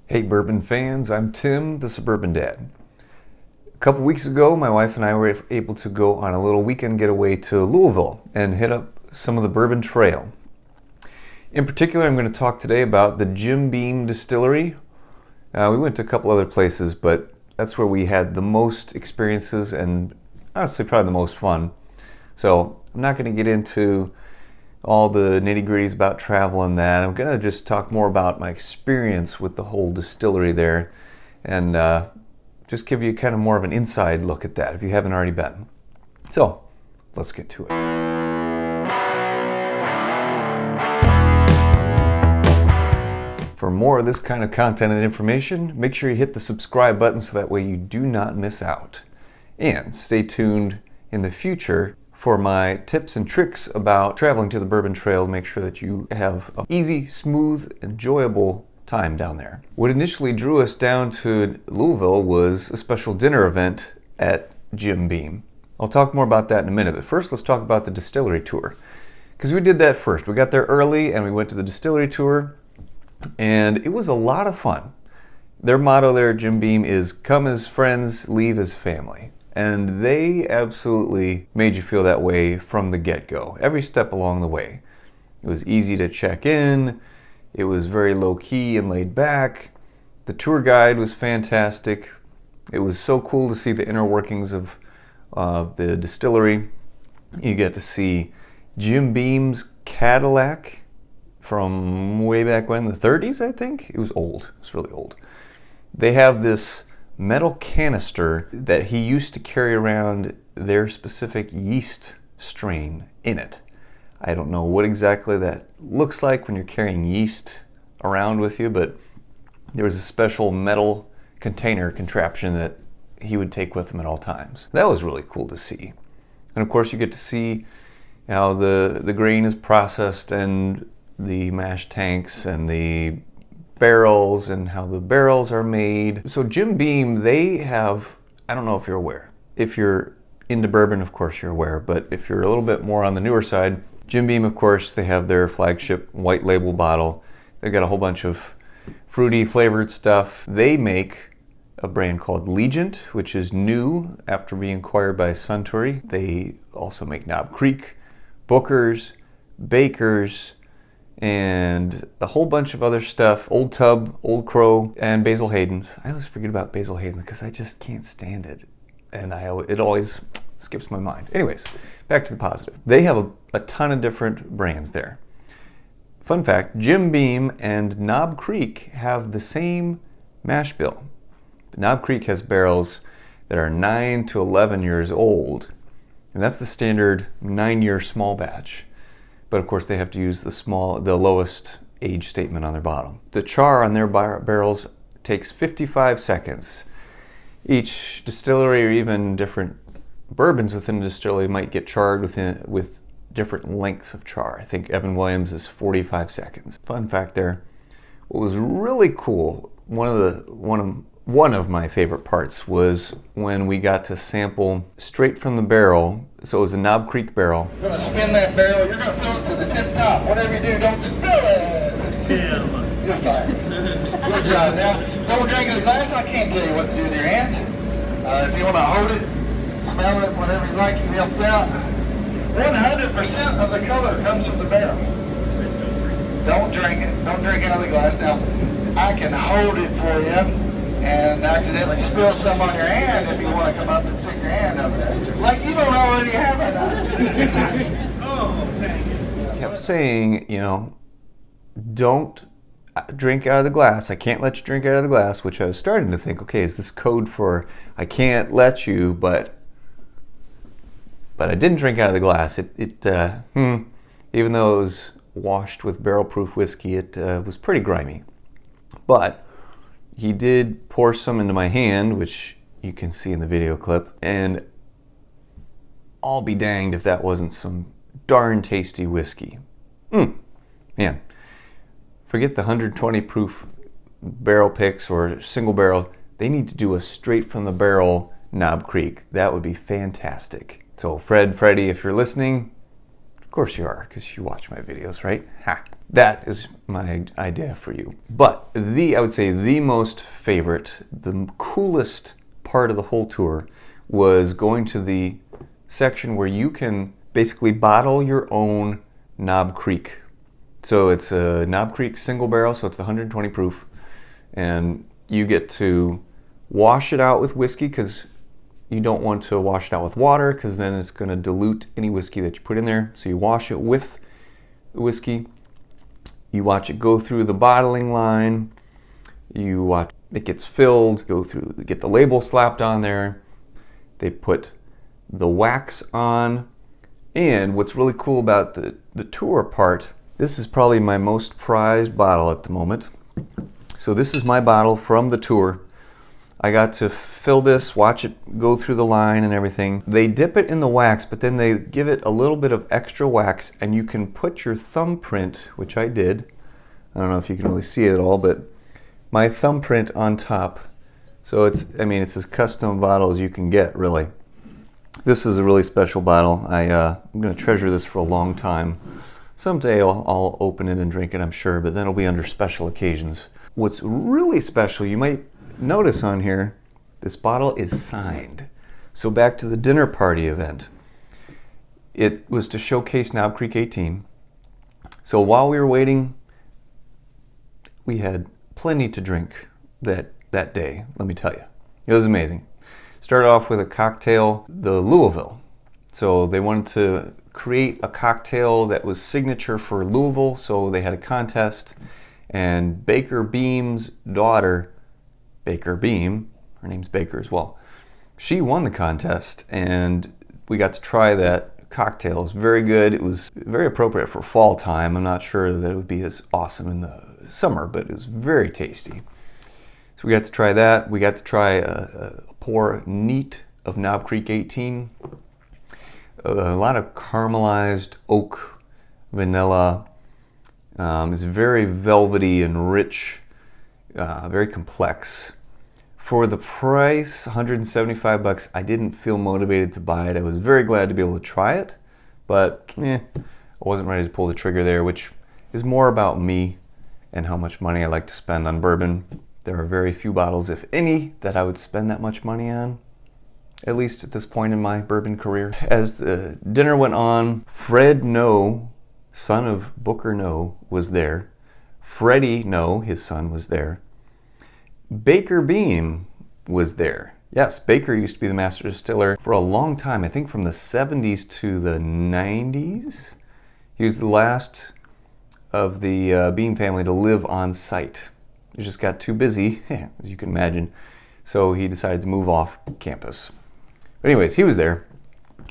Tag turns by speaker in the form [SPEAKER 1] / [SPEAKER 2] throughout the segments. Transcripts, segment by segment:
[SPEAKER 1] Hey bourbon fans, I'm Tim, the Suburban Dad. A couple weeks ago, my wife and I were able to go on a little weekend getaway to Louisville and hit up some of the Bourbon Trail. In particular, I'm going to talk today about the Jim Beam Distillery. We went to a couple other places, but that's where we had the most experiences and honestly probably the most fun. So I'm not going to get into all the nitty-gritties about travel and that. I'm going to just talk more about my experience with the whole distillery there and just give you kind of more of an inside look at that if you haven't already been. So let's get to it. For more of this kind of content and information, make sure you hit the subscribe button so that way you do not miss out. And stay tuned in the future for my tips and tricks about traveling to the Bourbon Trail to make sure that you have an easy, smooth, enjoyable time down there. What initially drew us down to Louisville was a special dinner event at Jim Beam. I'll talk more about that in a minute, but first let's talk about the distillery tour. Because we did that first. We got there early and we went to the distillery tour, and it was a lot of fun. Their motto there at Jim Beam is come as friends, leave as family. And they absolutely made you feel that way from the get-go, every step along the way. It was easy to check in, it was very low-key and laid back, the tour guide was fantastic, it was so cool to see the inner workings of the distillery. You get to see Jim Beam's Cadillac from way back when, the 30s I think? It was old, it was really old. They have this metal canister that he used to carry around their specific yeast strain in it. I don't know what exactly that looks like when you're carrying yeast around with you, but there was a special metal container contraption that he would take with him at all times. That was really cool to see. And of course you get to see how the grain is processed and the mash tanks and the barrels and how the barrels are made. So Jim Beam, they have, I don't know if you're aware. If you're into bourbon, of course you're aware, but if you're a little bit more on the newer side, Jim Beam, of course, they have their flagship white label bottle. They've got a whole bunch of fruity flavored stuff. They make a brand called Legent, which is new after being acquired by Suntory. They also make Knob Creek, Booker's, Baker's, and a whole bunch of other stuff. Old Tub, Old Crow, and Basil Hayden's. I always forget about Basil Hayden's because I just can't stand it. And it always skips my mind. Anyways, back to the positive. They have a ton of different brands there. Fun fact, Jim Beam and Knob Creek have the same mash bill. Knob Creek has barrels that are 9 to 11 years old. And that's the standard 9-year small batch. But of course they have to use the lowest age statement on their bottle. The char on their barrels takes 55 seconds. Each distillery or even different bourbons within the distillery might get charred with different lengths of char. I think Evan Williams is 45 seconds. Fun fact there. What was really cool, one of my favorite parts was when we got to sample straight from the barrel. So it was a Knob Creek barrel.
[SPEAKER 2] You're going to spin that barrel, you're going to fill it to the tip top. Whatever you do, don't spill it. Yeah. You're fine. Good job. Now, don't drink in the glass. I can't tell you what to do with your hands. If you want to hold it, smell it, whatever you like, you help out. 100% of the color comes from the barrel. Don't drink it. Don't drink out of the glass. Now, I can hold it for you and accidentally spill some on your hand if you want to come up and stick your hand over there. Like you don't already have it. Oh, thank you.
[SPEAKER 1] Kept saying, don't drink out of the glass. I can't let you drink out of the glass, which I was starting to think, okay, is this code for I can't let you, but I didn't drink out of the glass. Even though it was washed with barrel-proof whiskey, it was pretty grimy. But he did pour some into my hand, which you can see in the video clip, and I'll be danged if that wasn't some darn tasty whiskey. Man, forget the 120 proof barrel picks or single barrel. They need to do a straight from the barrel Knob Creek. That would be fantastic. So Freddie, if you're listening, course you are, because you watch my videos, right? Ha! That is my idea for you. But I would say the most favorite, the coolest part of the whole tour was going to the section where you can basically bottle your own Knob Creek. So it's a Knob Creek single barrel, so it's 120 proof. And you get to wash it out with whiskey, because you don't want to wash it out with water, because then it's going to dilute any whiskey that you put in there. So you wash it with the whiskey. You watch it go through the bottling line. You watch it gets filled, go through, get the label slapped on there. They put the wax on. And what's really cool about the tour part, this is probably my most prized bottle at the moment. So this is my bottle from the tour. I got to fill this, watch it go through the line and everything. They dip it in the wax, but then they give it a little bit of extra wax, and you can put your thumbprint, which I did. I don't know if you can really see it at all, but my thumbprint on top. So it's as custom bottle as you can get, really. This is a really special bottle. I'm going to treasure this for a long time. Someday I'll open it and drink it, I'm sure, but then it'll be under special occasions. What's really special, you might notice on here, this bottle is signed. So back to the dinner party event. It was to showcase Knob Creek 18. So while we were waiting, we had plenty to drink that day, let me tell you. It was amazing. Started off with a cocktail, the Louisville. So they wanted to create a cocktail that was signature for Louisville, so they had a contest, and Baker Beam's daughter, Baker Beam, her name's Baker as well, she won the contest, and we got to try that cocktail. It was very good. It was very appropriate for fall time. I'm not sure that it would be as awesome in the summer, but it was very tasty. So we got to try that. We got to try a pour neat of Knob Creek 18. A lot of caramelized oak, vanilla. It's very velvety and rich, very complex. For the price, $175, I didn't feel motivated to buy it. I was very glad to be able to try it, but I wasn't ready to pull the trigger there, which is more about me and how much money I like to spend on bourbon. There are very few bottles, if any, that I would spend that much money on, at least at this point in my bourbon career. As the dinner went on, Fred No, son of Booker No, was there. Freddie No, his son, was there. Baker Beam was there. Yes, Baker used to be the master distiller for a long time, I think from the 70s to the 90s. He was the last of the Beam family to live on site. He just got too busy, as you can imagine, so he decided to move off campus. But anyways, he was there.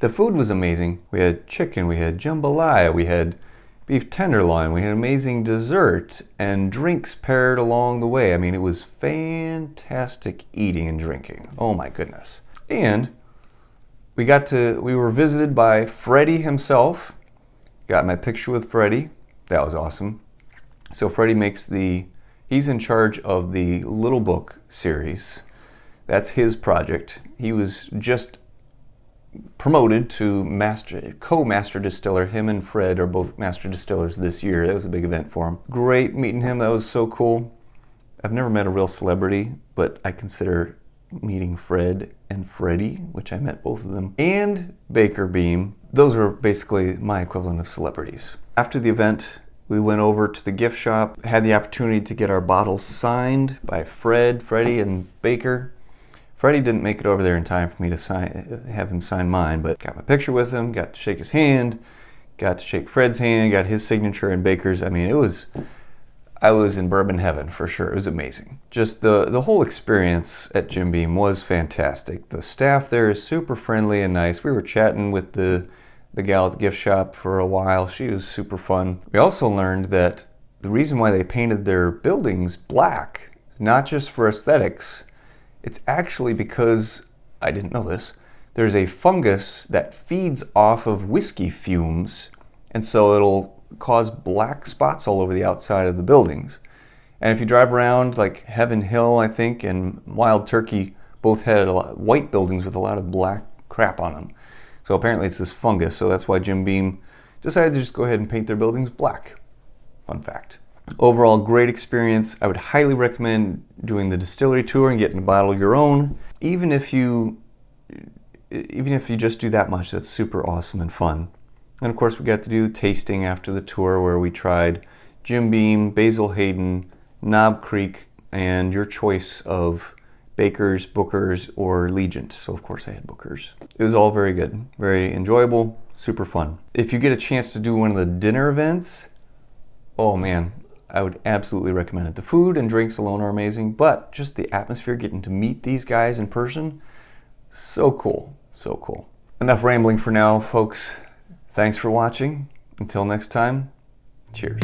[SPEAKER 1] The food was amazing. We had chicken, we had jambalaya, we had beef tenderloin, we had amazing dessert and drinks paired along the way. I mean, it was fantastic eating and drinking. Oh my goodness. And we were visited by Freddie himself. Got my picture with Freddie. That was awesome. So Freddie he's in charge of the Little Book series. That's his project. He was just promoted to co-master distiller. Him and Fred are both master distillers this year. That was a big event for him. Great meeting him. That was so cool. I've never met a real celebrity, but I consider meeting Fred and Freddie, which I met both of them, and Baker Beam. Those are basically my equivalent of celebrities. After the event, we went over to the gift shop, had the opportunity to get our bottles signed by Freddie, and Baker. Freddie didn't make it over there in time for me to have him sign mine, but got my picture with him, got to shake his hand, got to shake Fred's hand, got his signature and Baker's. I mean, I was in bourbon heaven for sure. It was amazing. Just the whole experience at Jim Beam was fantastic. The staff there is super friendly and nice. We were chatting with the gal at the gift shop for a while. She was super fun. We also learned that the reason why they painted their buildings black, not just for aesthetics, it's actually because, I didn't know this, there's a fungus that feeds off of whiskey fumes, and so it'll cause black spots all over the outside of the buildings. And if you drive around like Heaven Hill, I think, and Wild Turkey, both had a lot of white buildings with a lot of black crap on them. So apparently it's this fungus, so that's why Jim Beam decided to just go ahead and paint their buildings black. Fun fact. Overall, great experience. I would highly recommend doing the distillery tour and getting a bottle of your own. Even if you just do that much, that's super awesome and fun. And of course, we got to do tasting after the tour where we tried Jim Beam, Basil Hayden, Knob Creek, and your choice of Baker's, Booker's, or Legent. So of course I had Booker's. It was all very good, very enjoyable, super fun. If you get a chance to do one of the dinner events, oh man, I would absolutely recommend it. The food and drinks alone are amazing, but just the atmosphere, getting to meet these guys in person, so cool, so cool. Enough rambling for now, folks. Thanks for watching. Until next time, cheers.